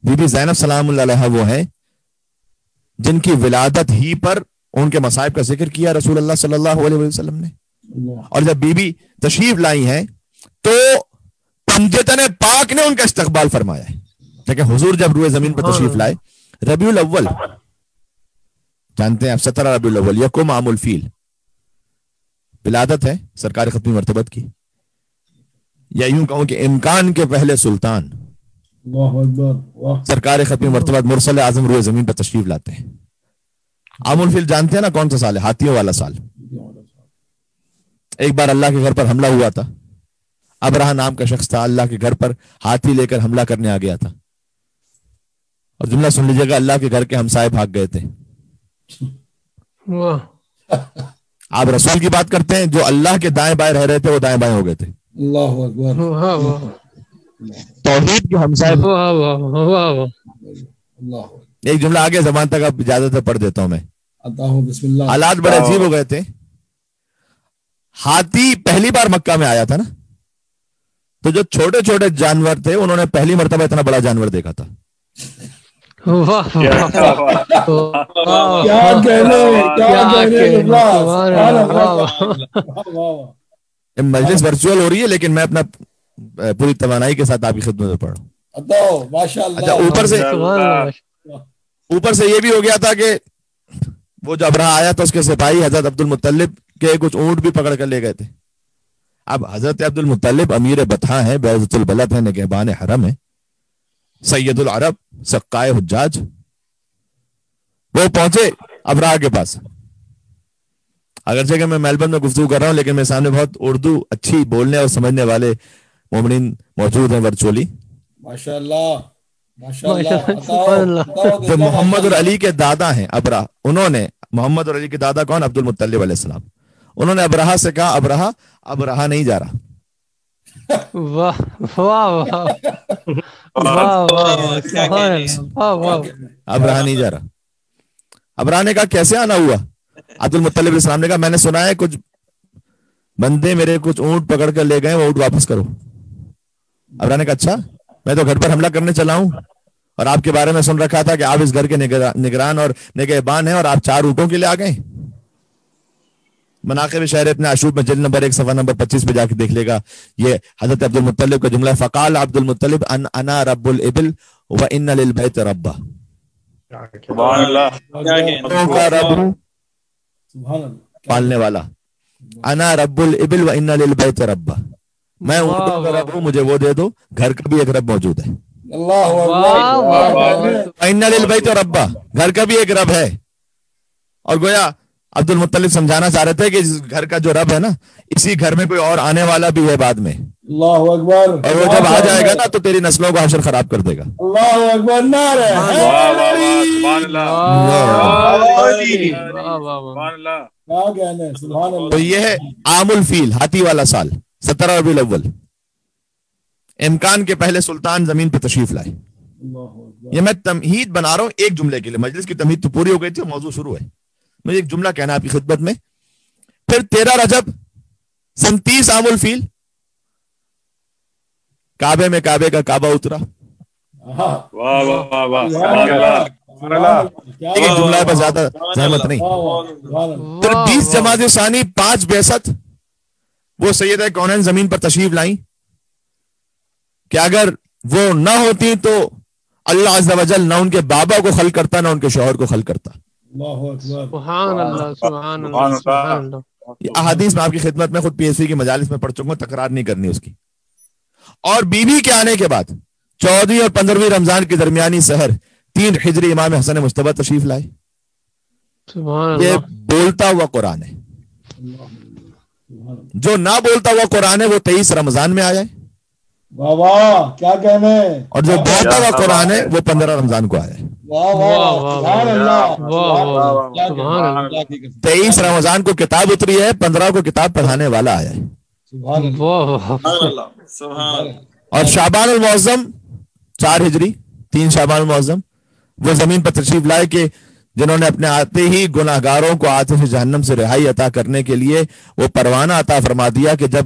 Be be زینب سلام اللہ علیہا وہ ہیں جن کی ولادت ہی پر ان کے مصائب کا ذکر کیا رسول اللہ صلی اللہ علیہ وسلم نے. اور جب بی بی تشریف لائی ہیں تو پنجتن پاک نے ان کا استقبال فرمایا ہے. لیکن حضور جب روئے زمین پر تشریف لائے ربیع الاول جانتے ہیں آپ 17 ربیع الاول یکم عام الفیل ولادت ہے سرکار ختمی مرتبت کی, یا یوں کہوں کہ امکان کے پہلے سلطان سرکار ختمی مرتبت مرسل اعظم روئے زمین پر تشریف لاتے ہیں. عام الفیل جانتے ہیں نا کون سا سال ہے؟ ہاتھیوں والا سال. ایک بار اللہ کے گھر پر حملہ ہوا تھا. ابرہہ نام کا شخص تھا, اللہ کے گھر پر ہاتھی لے کر حملہ کرنے آ گیا تھا. اور جملہ سن لیجیے گا, اللہ کے گھر کے ہمسائے بھاگ گئے تھے. آپ رسول کی بات کرتے ہیں, جو اللہ کے دائیں بائیں رہ رہے تھے وہ دائیں بائیں ہو گئے تھے. اللہ اکبر. توحید کے ہمسائے. ایک جملہ آگے زبان تک اب اجازت ہے پڑھ دیتا ہوں میں. بسم اللہ. حالات بڑے عجیب ہو گئے تھے. ہاتھی پہلی بار مکہ میں آیا تھا نا, تو جو چھوٹے چھوٹے جانور تھے انہوں نے پہلی مرتبہ اتنا بڑا جانور دیکھا تھا. مجلس ورچوئل ہو رہی ہے لیکن میں اپنا پوری توانائی کے ساتھ آپ کی خدمت میں پڑھ رہا ہوں. اچھا, اوپر سے یہ بھی ہو گیا تھا کہ وہ جب ابرہہ آیا تو اس کے سپاہی حضرت عبد المطلب کے کچھ اونٹ بھی پکڑ کر لے گئے تھے. اب حضرت عبد المطلب امیر بطحاں ہیں, بعزت البلد ہیں, نگہبان حرم ہیں, سید العرب, سقائے حجاج. وہ پہنچے ابرہہ کے پاس. اگرچہ کہ میں میلبرن میں گفتگو کر رہا ہوں لیکن میرے سامنے بہت اردو اچھی بولنے اور سمجھنے والے مومنین موجود ہیں ورچولی. ماشاءاللہ. جو محمد اور علی کے دادا ہیں ابرہہ, انہوں نے محمد اور علی کے دادا کون؟ عبد المطلب علیہ السلام. انہوں نے ابرہہ سے کہا ابرہہ اب رہا نہیں جا رہا. واہ واہ اب رہا نہیں جا رہا. ابرہہ نے کہا کیسے آنا ہوا؟ عبد المطلب علیہ السلام نے کہا میں نے سنا ہے کچھ بندے میرے کچھ اونٹ پکڑ کر لے گئے, وہ اونٹ واپس کرو. ابرہہ نے کہا اچھا, میں تو گھر پر حملہ کرنے چلا ہوں اور آپ کے بارے میں سن رکھا تھا کہ آپ اس گھر کے نگران اور نگہبان ہیں اور آپ 4 اونٹوں کے لیے آ گئے. مناقب شہر ابن عاشور میں جلد نمبر 1 صفحہ نمبر 25 پہ جا کے دیکھ لے گا. یہ حضرت عبد المطلب کا جملہ ہے. فقال عبد المطلب انا رب الابل وان للبیت ربا. سبحان اللہ. پالنے والا. انا رب الابل وان للبیت ربا. میں اونٹوں کا رب ہوں, مجھے وہ دے دو. گھر کا بھی ایک رب موجود ہے. وان للبیت ربا, گھر کا بھی ایک رب ہے. اور گویا عبد المطلب سمجھانا چاہ رہے تھے کہ گھر کا جو رب ہے نا, اسی گھر میں کوئی اور آنے والا بھی ہے بعد میں. اللہ اکبر. اور وہ جب آ جائے گا نا تو تیری نسلوں کو حشر خراب کر دے گا. اللہ اکبر. نعرہ تو یہ ہے عام الفیل, ہاتھی والا سال, 17 ربیع الاول. امکان کے پہلے سلطان زمین پہ تشریف لائے. یہ میں تمہید بنا رہا ہوں ایک جملے کے لیے. مجلس کی تمہید تو پوری ہو گئی تھی, موضوع شروع ہے. مجھے ایک جملہ کہنا آپ کی خدمت میں. پھر 13 رجب سن 30 عام الفیل کعبے میں کعبے کا کعبہ اترا. ایک جملہ ہے, بس زیادہ زحمت نہیں. پھر 20 جمادی ثانی 5 بعثت وہ سیدہ کونین زمین پر تشریف لائیں کہ اگر وہ نہ ہوتی تو اللہ عز و جل نہ ان کے بابا کو خلق کرتا نہ ان کے شوہر کو خلق کرتا. سبحان اللہ سبحان اللہ سبحان اللہ. یہ احادیث میں آپ کی خدمت میں خود پی ایس سی کی مجالس میں پڑھ چکا ہوں, تکرار نہیں کرنی اس کی. اور بی بی کے آنے کے بعد 14ویں اور 15ویں رمضان کی درمیانی سحر 3 ہجری امام حسن مجتبی تشریف لائے. یہ بولتا ہوا قرآن ہے. جو نہ بولتا ہوا قرآن ہے وہ 23 رمضان میں آیا ہے. واہ کیا کہنے. اور جو بولتا ہوا قرآن ہے وہ 15 رمضان کو آیا ہے. 23 رمضان کو کتاب اتری ہے, 15 کو کتاب پڑھانے والا آیا ہے. اور شعبان المعظم 4 ہجری 3 شعبان المعظم وہ زمین پر تشریف لائے کہ جنہوں نے اپنے آتے ہی گناہگاروں کو آتش جہنم سے رہائی عطا کرنے کے لیے وہ پروانہ عطا فرما دیا کہ جب